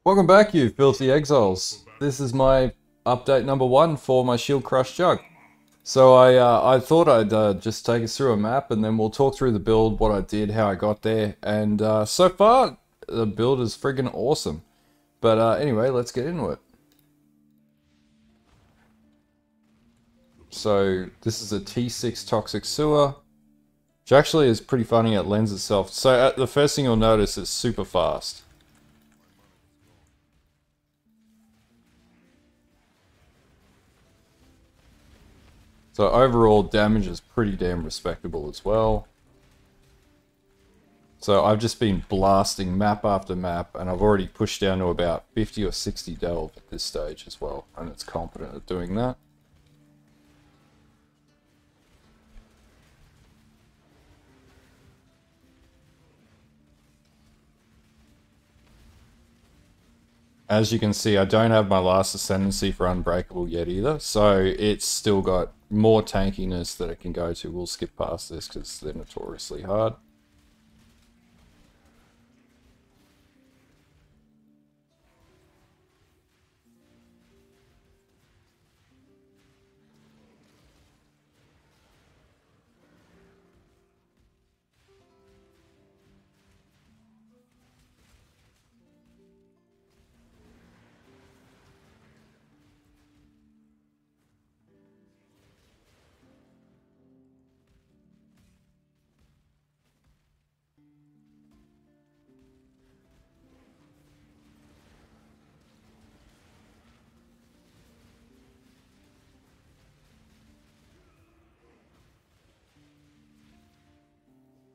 Welcome back, you filthy exiles. This is my update number 1 for my Shield Crush Jug. So I thought I'd just take us through a map and then we'll talk through the build, what I did, how I got there, and so far the build is friggin' awesome. But anyway, let's get into it. So this is a T6 Toxic Sewer, which actually is pretty funny. It lends itself. So the first thing you'll notice is super fast. So overall damage is pretty damn respectable as well. So I've just been blasting map after map, and I've already pushed down to about 50 or 60 delve at this stage as well, and it's competent at doing that. As you can see, I don't have my last ascendancy for Unbreakable yet either, so it's still got more tankiness that it can go to. We'll skip past this because they're notoriously hard.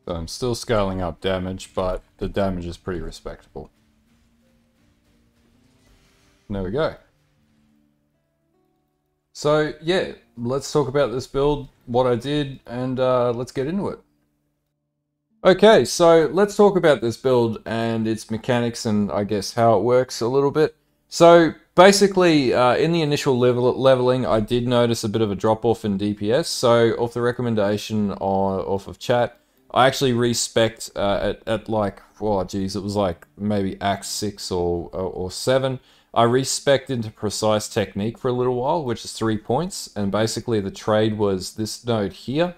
So I'm still scaling up damage, but the damage is pretty respectable. There we go. So yeah, let's talk about this build, what I did, and let's get into it. Okay, so let's talk about this build and its mechanics and I guess how it works a little bit. So basically, in the initial leveling, I did notice a bit of a drop-off in DPS. So off the recommendation off of chat, I actually respec'd at like, oh geez, it was like maybe Axe 6 or 7. I respec'd into Precise Technique for a little while, which is 3 points. And basically the trade was this node here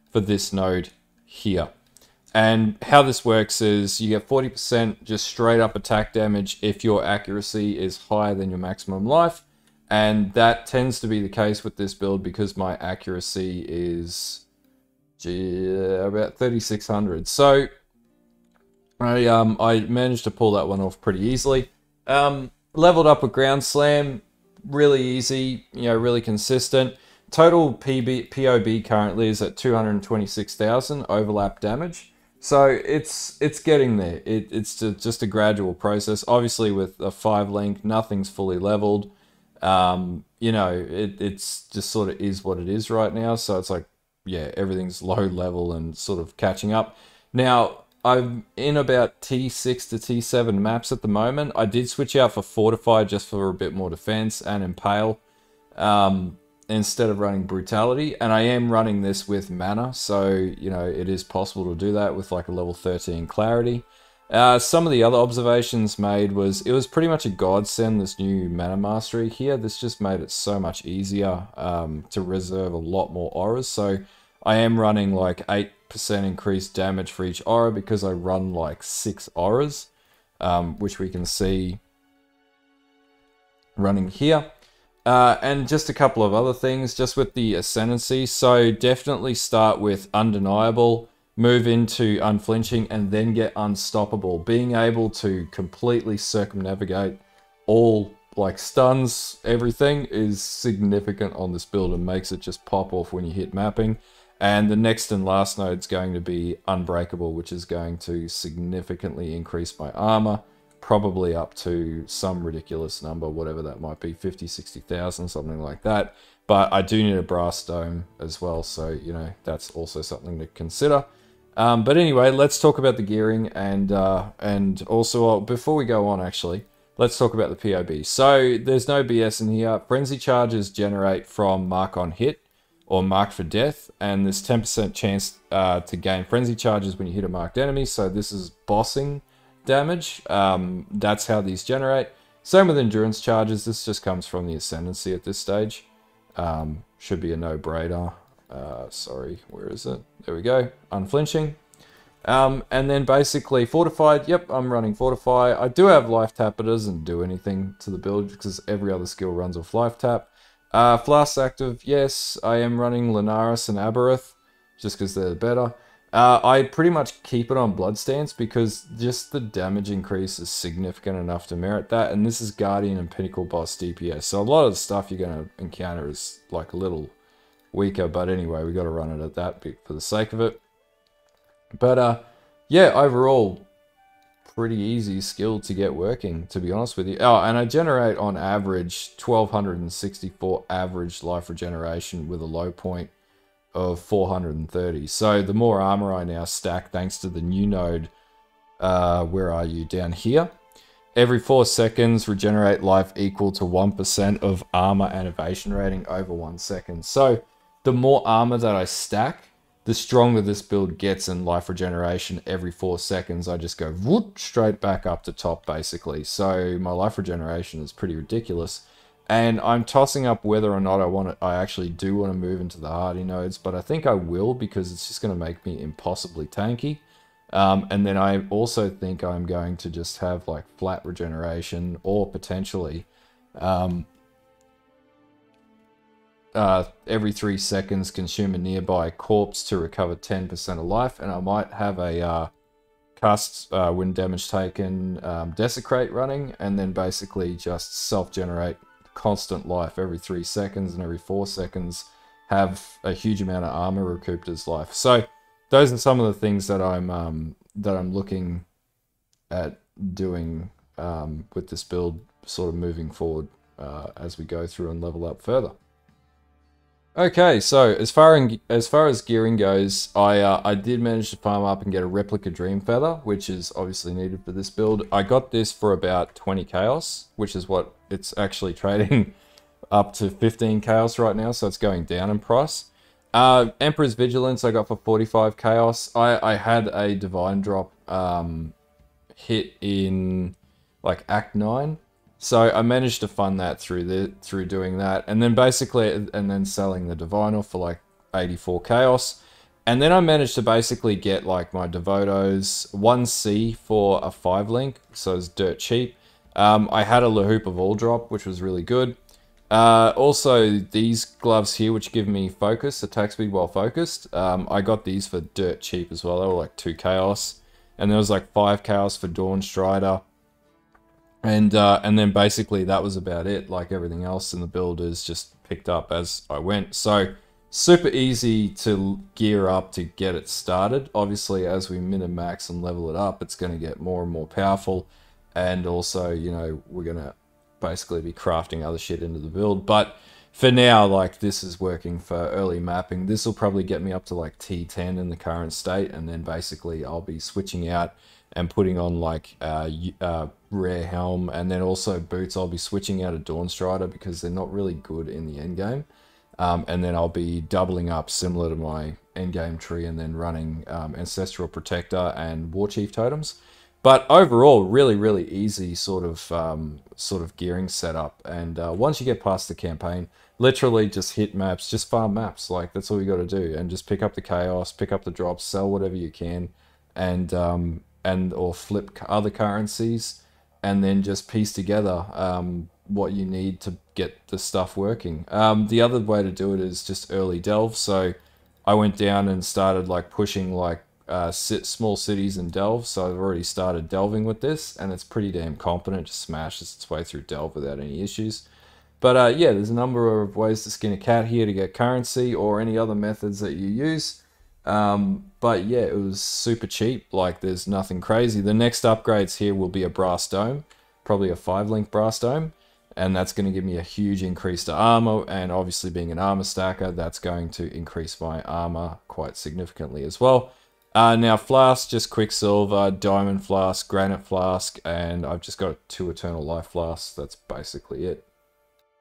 for this node here. And how this works is you get 40% just straight up attack damage if your accuracy is higher than your maximum life. And that tends to be the case with this build because my accuracy is about 3600. So I managed to pull that one off pretty easily. Leveled up with Ground Slam, really easy, you know, really consistent. Total POB currently is at 226,000 overlap damage. So it's getting there. It's just a gradual process. Obviously with a 5 link, nothing's fully leveled. You know, it's just sort of is what it is right now. So it's like, yeah, everything's low level and sort of catching up. Now, I'm in about T6 to T7 maps at the moment. I did switch out for Fortify just for a bit more defense and Impale. Instead of running Brutality, and I am running this with Mana, so you know it is possible to do that with like a level 13 Clarity. Some of the other observations made was it was pretty much a godsend, this new Mana Mastery here. This just made it so much easier to reserve a lot more auras, so I am running like 8% increased damage for each aura because I run like 6 auras, which we can see running here. And just a couple of other things, just with the Ascendancy. So definitely start with Undeniable, move into Unflinching, and then get Unstoppable. Being able to completely circumnavigate all, like, stuns, everything, is significant on this build and makes it just pop off when you hit mapping. And the next and last node is going to be Unbreakable, which is going to significantly increase my armor. Probably up to some ridiculous number, whatever that might be, 50, 60,000, something like that. But I do need a brass dome as well, so, you know, that's also something to consider. But anyway, let's talk about the gearing, and also, before we go on, actually, let's talk about the POB. So, there's no BS in here. Frenzy charges generate from Mark on Hit, or Mark for Death, and there's 10% chance to gain Frenzy charges when you hit a marked enemy, so this is bossing damage. That's how these generate. Same with endurance charges. This just comes from the ascendancy at this stage. Should be a no-brainer. Sorry, where is it? There we go. Unflinching. And then basically fortified. Yep, I'm running fortify. I do have life tap, but it doesn't do anything to the build because every other skill runs off life tap. Flask active, yes, I am running Linaris and Aberith just because they're better. I pretty much keep it on blood stance because just the damage increase is significant enough to merit that, and this is Guardian and Pinnacle boss DPS, so a lot of the stuff you're going to encounter is like a little weaker, but anyway, we got to run it at that bit for the sake of it. But yeah, overall, pretty easy skill to get working, to be honest with you. Oh, and I generate on average 1264 average life regeneration with a low point of 430. So the more armor I now stack, thanks to the new node, where are you, down here, every 4 seconds regenerate life equal to 1% of armor and evasion rating over 1 second. So the more armor that I stack, the stronger this build gets in life regeneration. Every 4 seconds I just go whoop, straight back up to top basically. So my life regeneration is pretty ridiculous. And I'm tossing up whether or not I actually do want to move into the hardy nodes, but I think I will because it's just going to make me impossibly tanky. And then I also think I'm going to just have like flat regeneration or potentially every 3 seconds consume a nearby corpse to recover 10% of life. And I might have a cast when damage taken desecrate running, and then basically just self-generate constant life every 3 seconds, and every 4 seconds have a huge amount of armor recouped as life. So those are some of the things that I'm looking at doing with this build, sort of moving forward as we go through and level up further. Okay, so as far as gearing goes, I did manage to farm up and get a replica Dream Feather, which is obviously needed for this build. I got this for about 20 chaos, which is what it's actually trading up to 15 chaos right now, so it's going down in price. Emperor's Vigilance I got for 45 chaos. I had a divine drop hit in like Act 9. So I managed to fund that through doing that, and then basically, and then selling the Diviner for like 84 chaos, and then I managed to basically get like my Devotos 1C for a 5-link, so it's dirt cheap. I had a Lahoop of All drop, which was really good. Also these gloves here, which give me focus, attack speed while focused. I got these for dirt cheap as well. They were like 2 chaos, and there was like 5 chaos for Dawn Strider. And then basically that was about it. Like everything else in the build is just picked up as I went. So super easy to gear up to get it started. Obviously, as we min and max and level it up, it's going to get more and more powerful. And also, you know, we're going to basically be crafting other shit into the build. But for now, like, this is working for early mapping. This will probably get me up to like T10 in the current state. And then basically I'll be switching out and putting on like rare helm, and then also boots. I'll be switching out of Dawn Strider because they're not really good in the end game, and then I'll be doubling up similar to my end game tree, and then running Ancestral Protector and War Chief totems. But overall, really easy sort of gearing setup. And once you get past the campaign, literally just hit maps, just farm maps. Like, that's all you got to do, and just pick up the chaos, pick up the drops, sell whatever you can, and or flip other currencies, and then just piece together what you need to get the stuff working. The other way to do it is just early delve. So I went down and started like pushing like small cities and delve. So I've already started delving with this, and it's pretty damn competent. Just smashes its way through delve without any issues. But yeah, there's a number of ways to skin a cat here to get currency, or any other methods that you use. But yeah, it was super cheap. Like, there's nothing crazy. The next upgrades here will be a brass dome, probably a 5-link brass dome, and that's going to give me a huge increase to armor. And obviously, being an armor stacker, that's going to increase my armor quite significantly as well. Now flask, just Quicksilver, Diamond Flask, Granite Flask, and I've just got 2 Eternal Life Flasks. That's basically it.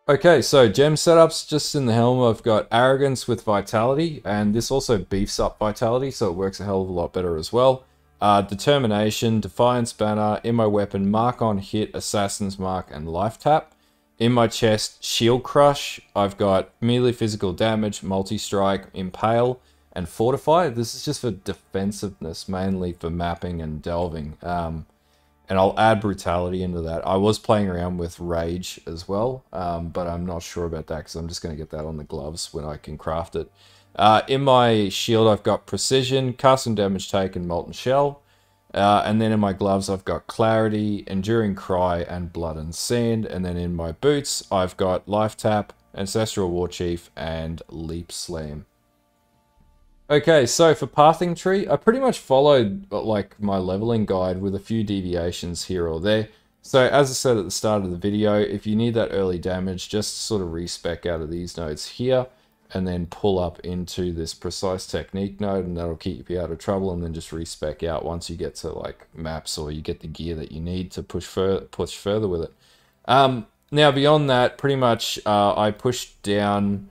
Okay, so gem setups, just in the helm, I've got Arrogance with Vitality, and this also beefs up Vitality, so it works a hell of a lot better as well. Determination, Defiance Banner, in my weapon, Mark on Hit, Assassin's Mark, and Life Tap. In my chest, Shield Crush, I've got melee physical damage, multi-strike, Impale, and Fortify. This is just for defensiveness, mainly for mapping and delving. And I'll add Brutality into that. I was playing around with Rage as well, but I'm not sure about that because I'm just going to get that on the gloves when I can craft it. In my shield, I've got Precision, Custom Damage Taken, Molten Shell. And then in my gloves, I've got Clarity, Enduring Cry, and Blood and Sand. And then in my boots, I've got Life Tap, Ancestral War Chief, and Leap Slam. Okay, so for pathing tree, I pretty much followed like my leveling guide with a few deviations here or there. So as I said at the start of the video, if you need that early damage, just sort of respec out of these nodes here and then pull up into this precise technique node, and that'll keep you out of trouble, and then just respec out once you get to like maps or you get the gear that you need to push further with it. Now beyond that, pretty much I pushed down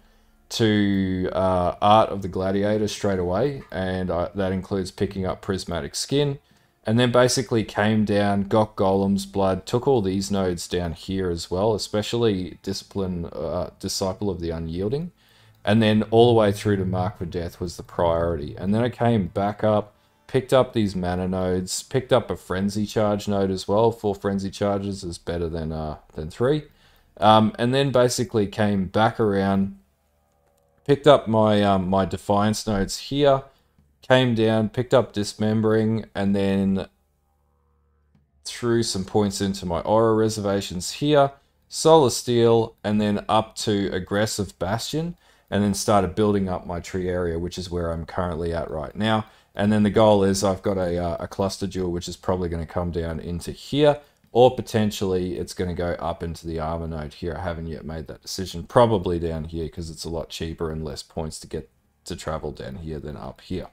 to Art of the Gladiator straight away, and that includes picking up Prismatic Skin, and then basically came down, got Golem's Blood, took all these nodes down here as well, especially Disciple of the Unyielding, and then all the way through to Mark for Death was the priority. And then I came back up, picked up these mana nodes, picked up a Frenzy Charge node as well. 4 Frenzy Charges is better than 3. And then basically came back around, picked up my my Defiance nodes here, came down, picked up Dismembering, and then threw some points into my Aura Reservations here, Solar Steel, and then up to Aggressive Bastion, and then started building up my tree area, which is where I'm currently at right now. And then the goal is I've got a cluster jewel, which is probably going to come down into here, or potentially it's going to go up into the armor node here. I haven't yet made that decision. Probably down here because it's a lot cheaper and less points to get to travel down here than up here.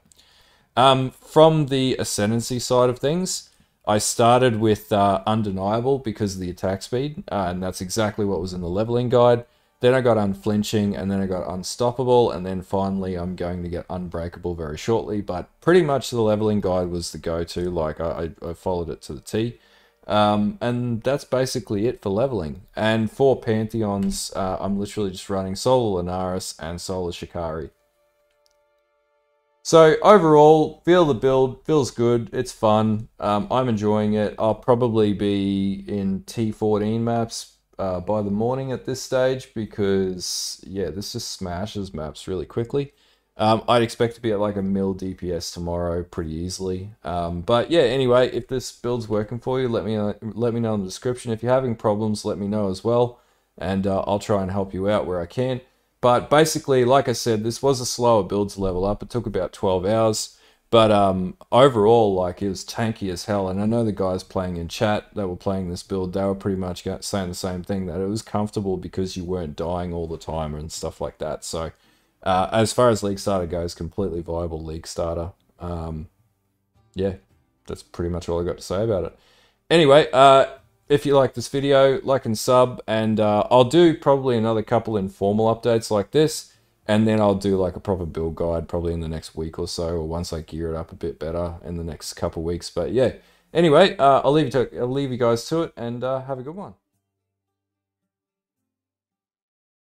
From the Ascendancy side of things, I started with Undeniable because of the attack speed, and that's exactly what was in the leveling guide. Then I got Unflinching, and then I got Unstoppable, and then finally I'm going to get Unbreakable very shortly. But pretty much the leveling guide was the go-to. Like I followed it to the T. And that's basically it for leveling. And for Pantheons, I'm literally just running Solar Lunaris and Solar Shikari. So overall, feel the build, feels good, it's fun, I'm enjoying it. I'll probably be in T14 maps by the morning at this stage because, yeah, this just smashes maps really quickly. I'd expect to be at like a mil DPS tomorrow pretty easily. But yeah, anyway, if this build's working for you, let me know in the description. If you're having problems, let me know as well, and I'll try and help you out where I can. But basically, like I said, this was a slower build to level up. It took about 12 hours. But overall, like, it was tanky as hell. And I know the guys playing in chat that were playing this build, they were pretty much saying the same thing, that it was comfortable because you weren't dying all the time and stuff like that. So as far as League Starter goes, completely viable League Starter. Yeah, that's pretty much all I got to say about it. Anyway, if you like this video, like and sub, and I'll do probably another couple informal updates like this, and then I'll do like a proper build guide probably in the next week or so, or once I gear it up a bit better in the next couple weeks. But yeah, anyway, I'll leave you guys to it, and have a good one.